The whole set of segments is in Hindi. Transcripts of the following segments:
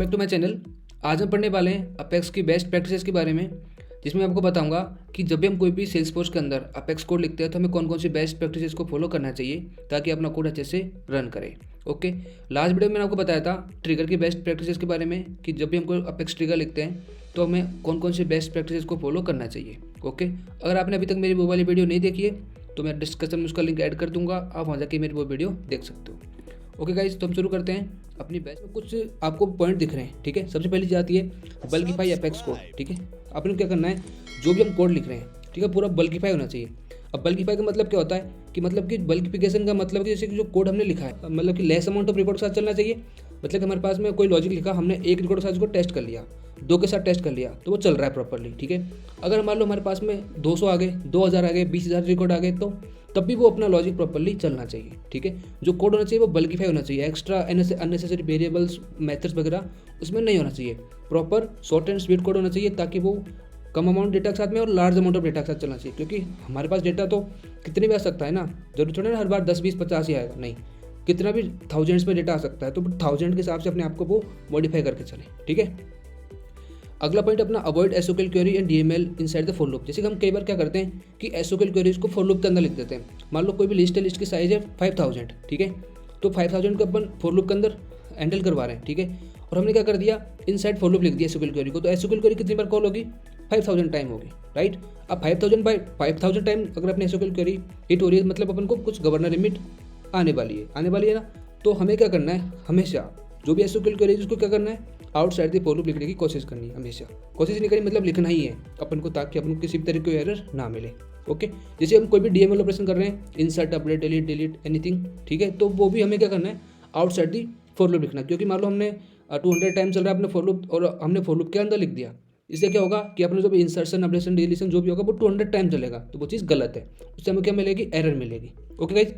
Back to my channel. आज हम पढ़ने वाले हैं अपेक्स की बेस्ट प्रैक्टिसेस के बारे में, जिसमें मैं आपको बताऊंगा कि जब भी हम कोई भी सेल्स फोर्स के अंदर अपेक्स कोड लिखते हैं तो हमें कौन कौन सी बेस्ट प्रैक्टिसेस को फॉलो करना चाहिए ताकि अपना कोड अच्छे से रन करे। ओके, लास्ट वीडियो में मैंने आपको बताया था ट्रिगर की बेस्ट प्रैक्टिसेस के बारे में कि जब भी हम कोई अपेक्स ट्रिगर लिखते हैं तो हमें कौन कौन सी बेस्ट प्रैक्टिसेस को फॉलो करना चाहिए। ओके, अगर आपने अभी तक मेरी वो वाली वीडियो नहीं देखी है तो मैं डिस्क्रिप्शन में उसका लिंक ऐड कर दूंगा, आप वहाँ जाके मेरी वो वीडियो देख सकते हो। ओके गाइज, तो हम शुरू करते हैं अपनी बेस्ट में। कुछ आपको पॉइंट दिख रहे हैं, ठीक है। सबसे पहली चीज आती है बल्किफाई अपेक्स कोड, ठीक है। आपने क्या करना है, जो भी हम कोड लिख रहे हैं, ठीक है, पूरा बल्किफाई होना चाहिए। अब बल्किफाई का मतलब क्या होता है कि बल्किफिकेशन का मतलब कि जैसे कि जो कोड हमने लिखा है मतलब कि लेस अमाउंट ऑफ रिकॉर्ड के साथ चलना चाहिए। मतलब कि हमारे पास में कोई लॉजिक लिखा, हमने एक रिकॉर्ड के साथ उसको टेस्ट कर लिया, 2 के साथ टेस्ट कर लिया तो वो चल रहा है प्रॉपरली, ठीक है। अगर मान लो हमारे पास में 200 आ गए, 2000 आ गए, 20,000 रिकॉर्ड आ गए तो तब भी वो अपना लॉजिक प्रॉपरली चलना चाहिए, ठीक है। जो कोड होना चाहिए वो बल्किफाई होना चाहिए, एक्स्ट्रा अननेसेसरी वेरिएबल्स मेथड्स वगैरह उसमें नहीं होना चाहिए। Proper short and sweet code होना चाहिए ताकि वो कम अमाउंट डेटा के साथ में और लार्ज अमाउंट ऑफ डेटा के साथ चलना चाहिए, क्योंकि हमारे पास डेटा तो कितने भी आ सकता है ना, जरूरी थोड़ा ना हर बार 10, 20, 50 ही आएगा, नहीं, कितना भी थाउजेंड्स में डेटा आ सकता है, तो 1000 के हिसाब से अपने आप को वो मॉडिफाई करके चले, ठीक है। अगला पॉइंट अपना avoid SOQL query and DML inside the for loop. जैसे कि हम कई बार क्या करते हैं कि एसओक्यूएल क्वेरीज को फॉर लूप के अंदर लिख देते हैं। मान लो कोई भी लिस्ट है, लिस्ट की साइज है 5000, ठीक है, तो 5000 को अपन फॉर लूप के अंदर हैंडल करवा रहे हैं, ठीक है। और हमने क्या कर दिया, इनसाइड फॉर लूप लिख दिया एसओक्यूएल क्वेरी को, तो एसओक्यूएल क्वेरी कितनी बार कॉल होगी, 5000 टाइम होगी, राइट। अब 5000 टाइम अगर अपनी एसओक्यूएल क्वेरी हिट हो रही है मतलब अपन को कुछ गवर्नर लिमिट आने वाली है ना। तो हमें क्या करना है, हमेशा जो भी एसओक्यूएल क्वेरी है उसको क्या करना है, आउटसाइड द फॉर लूप लिखने की कोशिश करनी है। हमेशा कोशिश नहीं करनी मतलब लिखना ही है अपन को, ताकि अपन को किसी भी तरह की एरर ना मिले। ओके, जैसे हम कोई भी डीएमएल ऑपरेशन कर रहे हैं, इंसर्ट, अपडेट, डिलीट एनीथिंग, ठीक है, तो वो भी हमें क्या करना है, आउटसाइड दी फॉर लूप लिखना। क्योंकि मान लो हमने 200 टाइम चल रहा है अपने फॉर लूप और हमने फॉर लूप के अंदर लिख दिया, इससे क्या होगा कि अपने जो भी इंसर्शन, अपडेशन, डिलीशन जो भी होगा वो 200 टाइम चलेगा, तो वो चीज़ गलत है, उससे हमें क्या मिलेगी, एरर मिलेगी। ओके गाइज,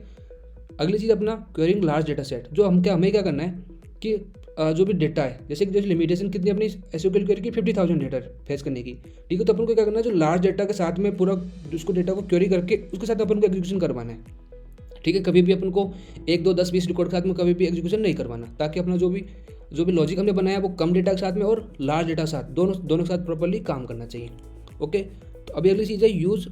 अगली चीज़ अपना क्वेरिंग लार्ज डेटा सेट। जो हमें क्या करना है कि जो भी डेटा है, जैसे कि लिमिटेशन कितनी अपनी एसओक्यूएल क्वेरी की 50,000 डेटा फेस करने की, ठीक है। तो अपन को क्या करना है, जो लार्ज डेटा के साथ में पूरा उसको डेटा को क्वेरी करके उसके साथ अपन को एग्जीक्यूशन करवाना है, ठीक है। कभी भी अपन को 1, 2, 10, 20 रिकॉर्ड के साथ में कभी भी एग्जीक्यूशन नहीं करवाना, ताकि अपना जो भी लॉजिक हमने बनाया वो कम डेटा के साथ में और लार्ज डेटा के साथ दोनों के साथ प्रॉपरली काम करना चाहिए। ओके, तो अभी अगली चीज़ है use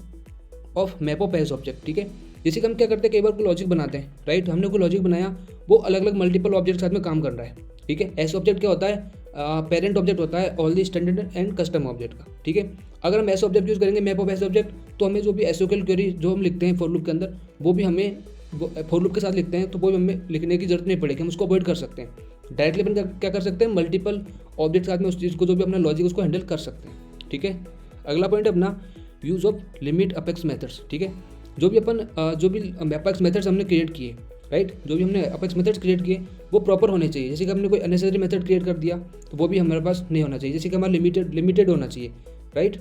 of map of as object, ठीक है। जैसे कि हम क्या करते हैं, कई बार कोई लॉजिक बनाते हैं, राइट, हमने कोई लॉजिक बनाया वो अलग अलग मल्टीपल ऑब्जेक्ट के साथ में काम कर रहा है, ठीक है। एस ऑब्जेक्ट क्या होता है, पेरेंट ऑब्जेक्ट होता है all the standard and custom object का, ठीक है। अगर हम एस ऑब्जेक्ट यूज़ करेंगे, मैप ऑफ एस ऑब्जेक्ट, तो हमें जो भी एसओक्यूएल क्वेरी जो हम लिखते हैं फॉर लूप के अंदर वो भी हमें फॉर लूप के साथ लिखते हैं, तो वो हमें लिखने की जरूरत नहीं पड़ेगी, हम उसको अवॉइड कर सकते हैं। डायरेक्टली अपन क्या कर सकते हैं, मल्टीपल ऑब्जेक्ट के साथ में उस चीज़ को जो भी अपना लॉजिक उसको हैंडल कर सकते हैं, ठीक है। अगला पॉइंट अपना use of limit apex methods, ठीक है। जो भी अपेक्स मेथड्स हमने क्रिएट किए, राइट, जो भी हमने अपेक्स मेथड्स क्रिएट किए वो प्रॉपर होने चाहिए। जैसे कि हमने कोई अननेसेसरी मेथड क्रिएट कर दिया तो वो भी हमारे पास नहीं होना चाहिए। जैसे कि हमारा लिमिटेड होना चाहिए, राइट।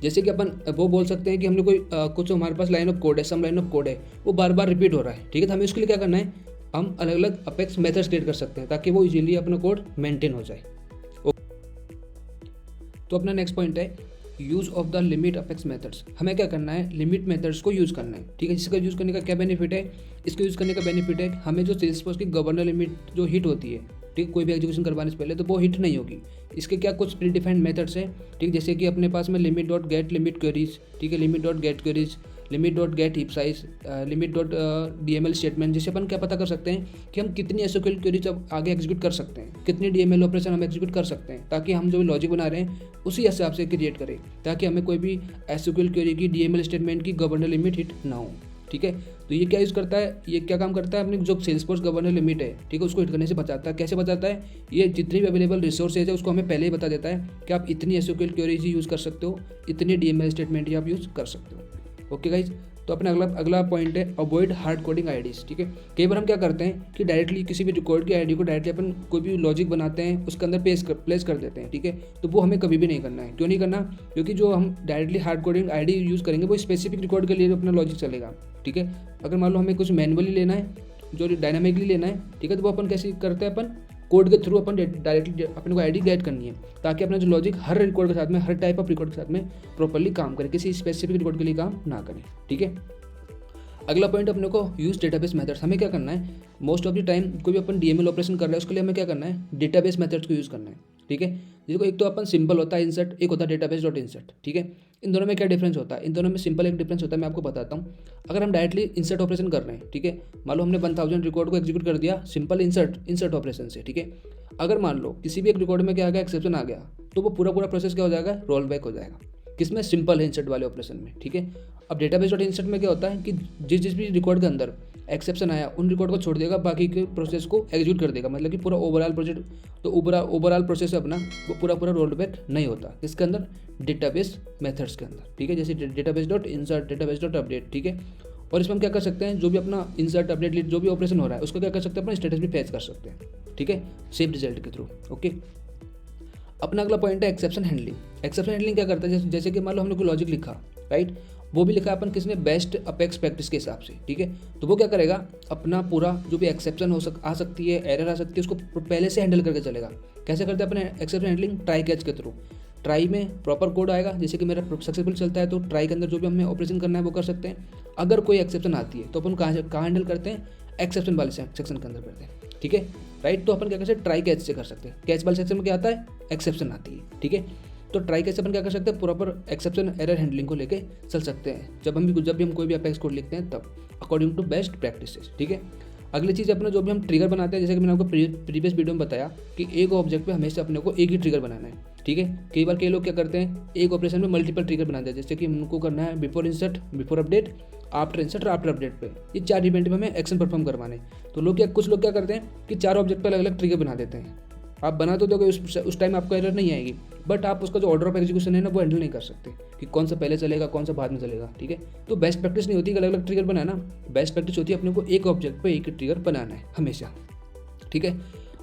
जैसे कि अपन वो बोल सकते हैं कि हमने कोई कुछ हमारे पास लाइन ऑफ कोड है, सम लाइन ऑफ कोड है, वो बार बार रिपीट हो रहा है, ठीक है। तो हमें उसके लिए क्या करना है, हम अलग अलग अपेक्स मेथड्स क्रिएट कर सकते हैं ताकि वो इजीली अपना कोड मेंटेन हो जाए। तो अपना नेक्स्ट पॉइंट है use of the limit apex methods. हमें क्या करना है, लिमिट मेथड्स को यूज़ करना है, ठीक है। जिसका यूज़ करने का क्या बेनिफिट है, इसको यूज़ करने का बेनिफिट है हमें जो सेल्सफोर्स की गवर्नर लिमिट जो हिट होती है, ठीक है, कोई भी एग्जीक्यूशन करवाने से पहले तो वो हिट नहीं होगी। इसके क्या कुछ प्री डिफाइंड मेथड्स हैं, ठीक, जैसे कि अपने पास में limit dot gate limit queries, ठीक है, limit dot gate queries, limit dot gate heap size, limit dot DML statement, जिससे अपन क्या पता कर सकते हैं कि हम कितनी एसओक्यूएल क्वेरीज अब आगे एग्जीक्यूट कर सकते हैं, कितनी डीएमएल ऑपरेशन हम एग्जीक्यूट कर सकते हैं, ताकि हम जो भी लॉजिक बना रहे हैं उसी हिसाब से क्रिएट करें, ताकि हमें कोई भी एसओक्यूएल क्वेरी की डीएमएल स्टेटमेंट की गवर्नर लिमिट हिट ना हो, ठीक है। तो ये क्या यूज़ करता है, ये क्या काम करता है, अपनी जो सेल्सफोर्स गवर्नर लिमिट है, ठीक है, उसको हिट करने से बचाता है। कैसे बचाता है, ये जितनी भी अवेलेबल रिसोर्सेज है उसको हमें पहले ही बता देता है कि आप इतनी एसओक्यूएल क्वेरीज ही यूज़ कर सकते हो, इतनी डीएमएल स्टेटमेंट ही आप यूज़ कर सकते हो। ओके गाइज, तो अपना अगला पॉइंट है अवॉइड हार्ड कोडिंग आईडीज, ठीक है। कई बार हम क्या करते हैं कि डायरेक्टली किसी भी कोड की आईडी को डायरेक्टली अपन कोई भी लॉजिक बनाते हैं उसके अंदर प्लेस कर देते हैं, ठीक है। तो वो हमें कभी भी नहीं करना है। क्यों नहीं करना, क्योंकि जो हम directly hard coding ID use करेंगे वो स्पेसिफिक रिकॉर्ड के लिए अपना लॉजिक चलेगा, ठीक है। अगर मान लो हमें कुछ मैनुअली लेना है, जो डायनामिकली लेना है, ठीक है, तो वो अपन कैसे करते हैं, अपन कोड के थ्रू अपन डायरेक्टली अपने को आईडी गेट करनी है, ताकि अपना जो लॉजिक हर रिकॉर्ड के साथ में, हर टाइप ऑफ रिकॉर्ड के साथ में प्रॉपरली काम करे, किसी स्पेसिफिक रिकॉर्ड के लिए काम ना करे, ठीक है। अगला पॉइंट अपने को यूज़ डेटाबेस मेथड्स। हमें क्या करना है, मोस्ट ऑफ द टाइम कोई भी अपन डीएमएल ऑपरेशन कर रहे हैं उसके लिए हमें क्या करना है, डेटाबेस मेथड्स को यूज़ करना है। ठीक है, देखो एक तो अपन सिंपल होता है इंसर्ट, एक होता है डेटाबेस डॉट इंसर्ट। ठीक है, इन दोनों में क्या डिफरेंस होता है, इन दोनों में सिंपल एक डिफरेंस होता है, मैं आपको बताता हूँ। अगर हम डायरेक्टली इंसर्ट ऑपरेशन कर रहे हैं, ठीक है, मान लो हमने 1000 रिकॉर्ड को एग्जीक्यूट कर दिया सिंपल इंसर्ट ऑपरेशन से। ठीक है, अगर मान लो किसी भी एक रिकॉर्ड में क्या आ गया, एक्सेप्शन आ गया, तो वो पूरा प्रोसेस क्या हो जाएगा, रोल बैक हो जाएगा। किसमें, सिंपल इंसर्ट वाले ऑपरेशन में। ठीक है, अब डेटाबेस डॉट इंसर्ट में क्या होता है कि जिस भी रिकॉर्ड के अंदर एक्सेप्शन आया उन रिकॉर्ड को छोड़ देगा, बाकी के प्रोसेस को एग्जीक्यूट कर देगा, मतलब कि पूरा ओवरऑल प्रोजेक्ट, तो ओवरऑल प्रोसेस अपना वो पूरा रोल बैक नहीं होता। इसके अंदर डेटाबेस मेथड्स के अंदर। ठीक है, जैसे database dot insert, database dot update. ठीक है, और इसमें हम क्या कर सकते हैं, जो भी अपना इंसर्ट अपडेट जो भी ऑपरेशन हो रहा है उसका क्या कर सकते हैं, अपना स्टेटस भी फैच कर सकते हैं। ठीक है, सेव रिजल्ट के थ्रू। ओके, अपना अगला पॉइंट है एक्सेप्शन हैंडलिंग। एक्सेप्शन हैंडलिंग क्या करता है, जैसे कि मान लो हमने कोई लॉजिक लिखा, राइट, वो भी लिखा अपन किसने, बेस्ट अपेक्स प्रैक्टिस के हिसाब से। ठीक है, तो वो क्या करेगा, अपना पूरा जो भी एक्सेप्शन आ सकती है, एरर आ सकती है, उसको पहले से हैंडल करके चलेगा। कैसे करते हैं अपने एक्सेप्शन हैंडलिंग, ट्राई कैच के थ्रू। ट्राई में प्रॉपर कोड आएगा, जैसे कि मेरा सक्सेसफुल चलता है तो ट्राई के अंदर जो भी हमें ऑपरेशन करना है वो कर सकते हैं। अगर कोई एक्सेप्शन आती है तो अपन कहाँ हैंडल करते हैं, एक्सेप्शन वाले सेक्शन के अंदर करते हैं। ठीक है, राइट, तो अपन क्या कर सकते हैं, ट्राई कैच से कर सकते हैं। कैच वाले सेक्शन में क्या आता है, एक्सेप्शन आती है। ठीक है, तो ट्राई कैच अपन क्या कर सकते हैं, प्रॉपर एक्सेप्शन एरर हैंडलिंग को लेके चल सकते हैं जब भी हम कोई भी अपेक्स कोड लिखते हैं तब, अकॉर्डिंग टू बेस्ट प्रैक्टिसेस। ठीक है, अगली चीज़ अपना जो भी हम ट्रिगर बनाते हैं, जैसे कि मैंने आपको प्रीवियस वीडियो में बताया कि एक ऑब्जेक्ट पे हमेशा अपने को एक ही ट्रिगर बनाना है। ठीक है, कई बार कई लोग क्या करते हैं, एक ऑपरेशन में मल्टीपल ट्रिगर बनाते हैं, जैसे कि उनको करना है before insert, before update, after insert और आफ्टर अपडेट पे, ये 4 इवेंट में हमें एक्शन परफॉर्म करवाने। तो कुछ लोग क्या करते हैं कि 4 ऑब्जेक्ट पे अलग अलग ट्रिगर बना देते हैं। आप बना तो दोगे, उस टाइम आपको एरर नहीं आएगी, बट आप उसका जो ऑर्डर ऑफ एग्जीक्यूशन है ना वो हैंडल नहीं कर सकते कि कौन सा पहले चलेगा कौन सा बाद में चलेगा। ठीक है, तो बेस्ट प्रैक्टिस नहीं होती कि अलग अलग ट्रिगर बनाना, बेस्ट प्रैक्टिस होती है अपने को एक ऑब्जेक्ट पे एक ही ट्रिगर बनाना है हमेशा। ठीक है,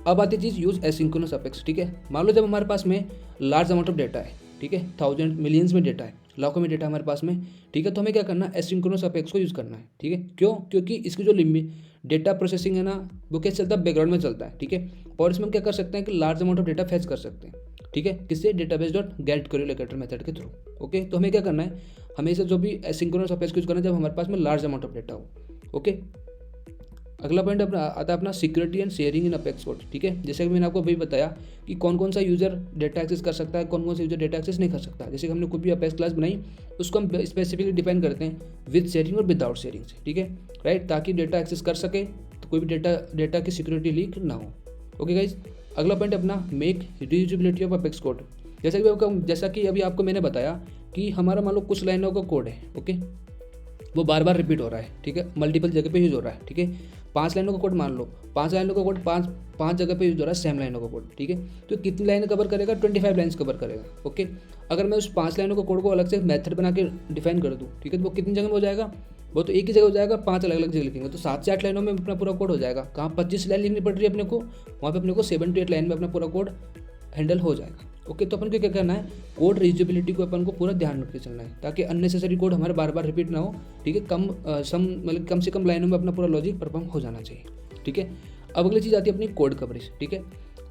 अब आती चीज़ यूज़ एसिंक्रोनस अपेक्स। ठीक है, मान लो जब हमारे पास में लार्ज अमाउंट ऑफ डेटा है, ठीक है, 1000 मिलियंस में डेटा है, लाखों में डेटा हमारे पास में। ठीक है, तो हमें क्या करना है, एसिंक्रोनस अपेक्स को यूज़ करना है। ठीक है, क्यों, क्योंकि इसकी जो लिमिट डेटा प्रोसेसिंग है ना वो कैसे चलता है, बैकग्राउंड में चलता है। ठीक है, और इसमें हम क्या कर सकते हैं कि large amount of data fetch कर सकते हैं। ठीक है, किससे, database dot gate query locator method के थ्रू। ओके, तो हमें क्या करना है, हमेशा जो भी एसिंक्रोनस अपेक्स को यूज़ करना है जब हमारे पास में लार्ज अमाउंट ऑफ डेटा हो। ओके, अगला पॉइंट अपना आता है अपना security and sharing in apex code. ठीक है, जैसे कि मैंने आपको अभी बताया कि कौन कौन सा यूजर डेटा एक्सेस कर सकता है, कौन कौन सा यूजर डेटा एक्सेस नहीं कर सकता। जैसे कि हमने कोई भी अपेक्स क्लास बनाई उसको हम स्पेसिफिकली डिफाइन करते हैं विद शेयरिंग और विदाउट शेयरिंग से। ठीक है, राइट, ताकि डेटा एक्सेस कर सके तो कोई भी डेटा की सिक्योरिटी लीक ना हो। ओके गाइज, अगला पॉइंट अपना make reusability of apex code. जैसा कि अभी आपको मैंने बताया कि हमारा मान लो कुछ लाइनों का कोड है, ओके, वो बार बार रिपीट हो रहा है। ठीक है, मल्टीपल जगह पे यूज़ हो रहा है। ठीक है, 5 लाइनों का कोड मान लो, 5 लाइनों का कोड पाँच जगह पे यूज हो रहा है, सेम लाइनों का कोड। ठीक है, तो कितनी लाइन कवर करेगा, 25 लाइन्स कवर करेगा। ओके, अगर मैं उस 5 लाइनों का कोड को अलग से मेथड बना के डिफाइन कर दूँ, ठीक है, तो वो कितनी जगह में हो जाएगा, वो तो एक ही जगह हो जाएगा, 5 अलग अलग जगह लिखेंगे तो 7 से 8 लाइनों में अपना पूरा कोड हो जाएगा। कहाँ 25 लाइन लिखनी पड़ रही है अपने को, वहाँ पे अपने को 7 to 8 लाइन में अपना पूरा कोड हैंडल हो जाएगा। ओके, तो अपन को क्या करना है, कोड रीयूजेबिलिटी को अपन को पूरा ध्यान रख के चलना है ताकि अननेसेसरी कोड हमारे बार बार रिपीट ना हो। ठीक है, कम से कम लाइनों में अपना पूरा लॉजिक परफॉर्म हो जाना चाहिए। ठीक है, अब अगली चीज़ आती है अपनी कोड कवरेज। ठीक है,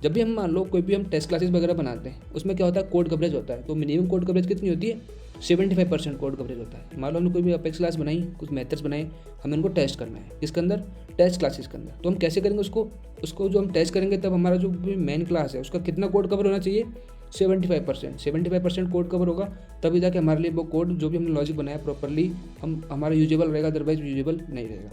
जब भी हम मान लो कोई भी हम टेस्ट क्लासेस वगैरह बनाते हैं उसमें क्या होता है, कोड कवरेज होता है। तो मिनिमम कोड कवरेज कितनी होती है, 75% कोड कवरेज होता है। मान लो हमने कोई भी अपेक्स क्लास बनाई, कुछ मेथड्स बनाए, हमें उनको टेस्ट करना है इसके अंदर, टेस्ट क्लासेस के अंदर। तो हम कैसे करेंगे उसको जो हम टेस्ट करेंगे तब हमारा जो भी मेन क्लास है उसका कितना कोड कवर होना चाहिए, 75% कोड कवर होगा, तभी जाके हमारे लिए वो कोड जो भी हमने लॉजिक बनाया प्रॉपरली हमारा यूजेबल रहेगा, अदरवाइज यूजेबल नहीं रहेगा।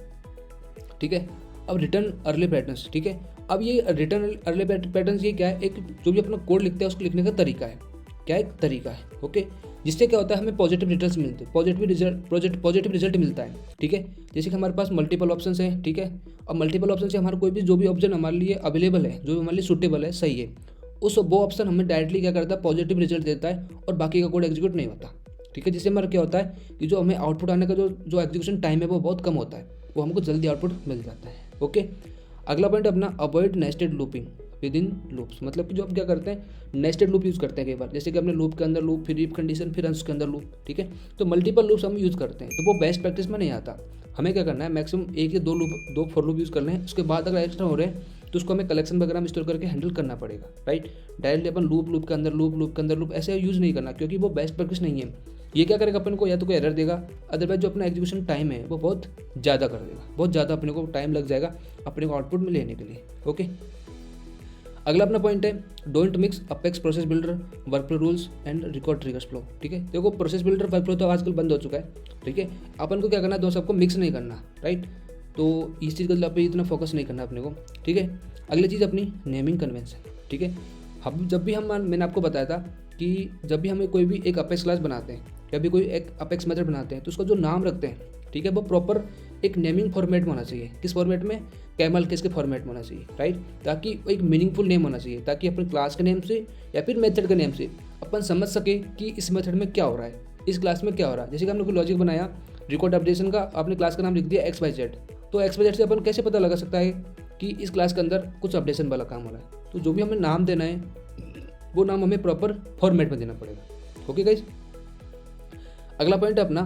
ठीक है, अब रिटर्न अर्ली पैटर्न्स। ठीक है, अब ये रिटर्न अर्ली पैटर्न्स ये क्या है, एक जो भी अपना कोड लिखते हैं उसको लिखने का तरीका है, क्या एक तरीका है। ओके, जिससे क्या होता है हमें पॉजिटिव रिजल्ट्स मिलते हैं, पॉजिटिव रिजल्ट मिलता है। ठीक है, जैसे कि हमारे पास मल्टीपल ऑप्शन है। ठीक है, अब मल्टीपल ऑप्शन से हमारा कोई भी जो भी ऑप्शन हमारे लिए अवेलेबल है, जो हमारे लिए सूटेबल है, सही है, वो ऑप्शन हमें डायरेक्टली क्या करता है, पॉजिटिव रिजल्ट देता है और बाकी का कोड एग्जीक्यूट नहीं होता। ठीक है, जिससे हमारा क्या होता है कि जो हमें आउटपुट आने का जो एग्जीक्यूशन टाइम है वो बहुत कम होता है, वो हमको जल्दी आउटपुट मिल जाता है। ओके, अगला पॉइंट अपना avoid nested looping with in loops. मतलब कि जो हम क्या करते हैं, नेस्टेड लूप यूज़ करते हैं कई बार, जैसे कि अपने लूप के अंदर लूप, फिर इफ कंडीशन, फिर अंश के अंदर लूप। ठीक है, तो मल्टीपल लूप्स हम यूज़ करते हैं, तो वो बेस्ट प्रैक्टिस में नहीं आता। हमें क्या करना है, मैक्सिमम 1 या 2 फॉर लूप यूज़ करना है, उसके बाद अगर एक्स्ट्रा हो रहे हैं तो उसको हमें कलेक्शन वगैरह में स्टोर करके हैंडल करना पड़ेगा। राइट, डायरेक्टली अपन लूप के अंदर लूप ऐसे यूज़ नहीं करना, क्योंकि वो बेस्ट प्रैक्टिस नहीं है। ये क्या करेगा अपन को, या तो कोई एरर देगा, अदरवाइज जो अपना एग्जीक्यूशन टाइम है वो बहुत ज़्यादा कर देगा, बहुत ज़्यादा अपने को टाइम लग जाएगा अपने को आउटपुट में लेने के लिए। ओके, अगला अपना पॉइंट है don't mix apex process builder work flow rules and record triggers flow. ठीक है, देखो प्रोसेस बिल्डर वर्क फ्लो तो आजकल बंद हो चुका है। ठीक है, अपन को क्या करना है, दो सबको मिक्स नहीं करना, राइट। तो इस चीज़ का पे इतना फोकस नहीं करना अपने को। ठीक है, अगली चीज़ अपनी नेमिंग कन्वेंशन। ठीक है, हम जब भी मैंने आपको बताया था कि जब भी हमें कोई भी एक अपेक्स क्लास बनाते हैं या भी कोई एक अपेक्स मेथड बनाते हैं तो उसका जो नाम रखते हैं, ठीक है, वो प्रॉपर एक नेमिंग फॉर्मेट में होना चाहिए। किस फॉर्मेट में, कैमल केस के फॉर्मेट में होना चाहिए, राइट। ताकि एक मीनिंगफुल नेम होना चाहिए, ताकि अपने क्लास के नेम से या फिर मेथड के नेम से अपन समझ सके कि इस मेथड में क्या हो रहा है, इस क्लास में क्या हो रहा है। जैसे कि हमने कोई लॉजिक बनाया रिकॉर्ड अपडेशन का, आपने क्लास का नाम लिख दिया XYZ, तो XYZ से अपन कैसे पता लगा सकता है कि इस क्लास के अंदर कुछ अपडेशन वाला काम हो रहा है। तो जो भी हमें नाम देना है वो नाम हमें प्रॉपर फॉर्मेट में देना पड़ेगा। ओके गाइज, अगला पॉइंट है अपना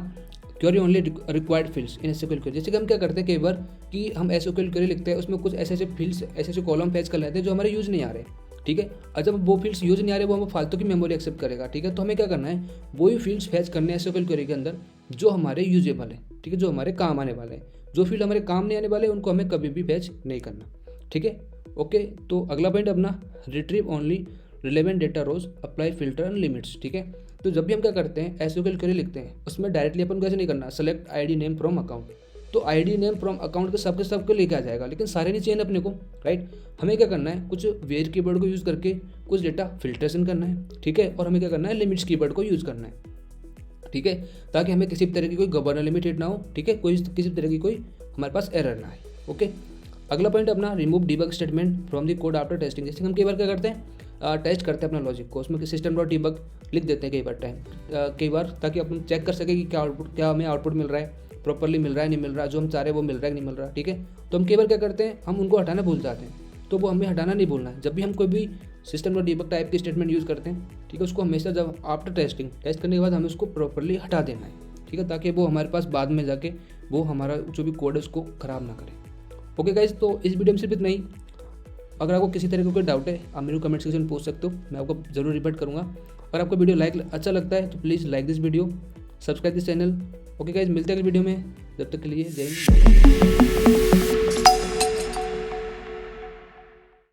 query only required fields in SQL query. जैसे कि हम क्या करते हैं कई बार कि हम एसक्यूएल क्वेरी लिखते हैं, उसमें कुछ ऐसे फील्ड्स, ऐसे कॉलम फैच कर लेते हैं जो हमारे यूज़ नहीं आ रहे। ठीक है, और जब वो फील्ड्स यूज़ नहीं आ रहे वो हमें फालतू की मेमोरी एक्सेप्ट करेगा। ठीक है, तो हमें क्या करना है, वही फील्ड्स फैच करने हैं एसक्यूएल क्वेरी के अंदर जो हमारे यूजेबल है। ठीक है, जो हमारे काम आने वाले हैं। जो फील्ड हमारे काम नहीं आने वाले उनको हमें कभी भी फैच नहीं करना। ठीक है, ओके। तो अगला पॉइंट अपना retrieve only relevant data rows apply filter and limits. ठीक है, तो जब भी हम क्या करते हैं एसक्यूएल क्वेरी लिखते हैं उसमें डायरेक्टली अपन को ऐसे नहीं करना select ID name from account. तो आईडी नेम फ्रॉम अकाउंट के सबके लेके आ जाएगा, लेकिन सारे नहीं चाहिए अपने को, राइट। हमें क्या करना है, कुछ वेयर कीवर्ड को यूज़ करके कुछ डेटा फिल्ट्रेशन करना है। ठीक है, और हमें क्या करना है, लिमिट्स कीवर्ड को यूज़ करना है। ठीक है, ताकि हमें किसी भी तरह की कोई गवर्नर लिमिट हिट ना हो। ठीक है, किसी भी तरह की कोई हमारे पास एरर ना आए। ओके, अगला पॉइंट अपना remove debug statement from the code after testing. जैसे हम कई बार क्या करते हैं टेस्ट करते हैं अपना लॉजिक को, उसमें सिस्टम डॉट डीबग लिख देते हैं कई बार ताकि अपन चेक कर सके कि क्या हमें आउटपुट मिल रहा है, प्रॉपरली मिल रहा है नहीं मिल रहा, जो हम चाह रहे हैं वो मिल रहा है नहीं मिल रहा। ठीक है, तो हम कई बार क्या करते हैं, हम उनको हटाना भूल जाते हैं। तो वो हमें हटाना नहीं भूलना है। जब भी हम कोई भी सिस्टम डॉट डीबग टाइप की स्टेटमेंट यूज़ करते हैं, ठीक है, उसको हमेशा जब आफ्टर टेस्ट करने के बाद हमें उसको प्रॉपरली हटा देना है। ठीक है, ताकि वो हमारे पास बाद में जाके वो हमारा जो भी कोड है उसको ख़राब ना करे। ओके गाइज, तो इस वीडियो में सिर्फ इतना ही। अगर आपको किसी तरह का कोई डाउट है आप मेरे को कमेंट सेक्शन में पूछ सकते हो, मैं आपको जरूर रिप्लाई करूँगा। अगर आपको वीडियो अच्छा लगता है तो please like this video, subscribe this channel. Okay guys, मिलते हैं अगले वीडियो में, जब तक के लिए जय हिंद।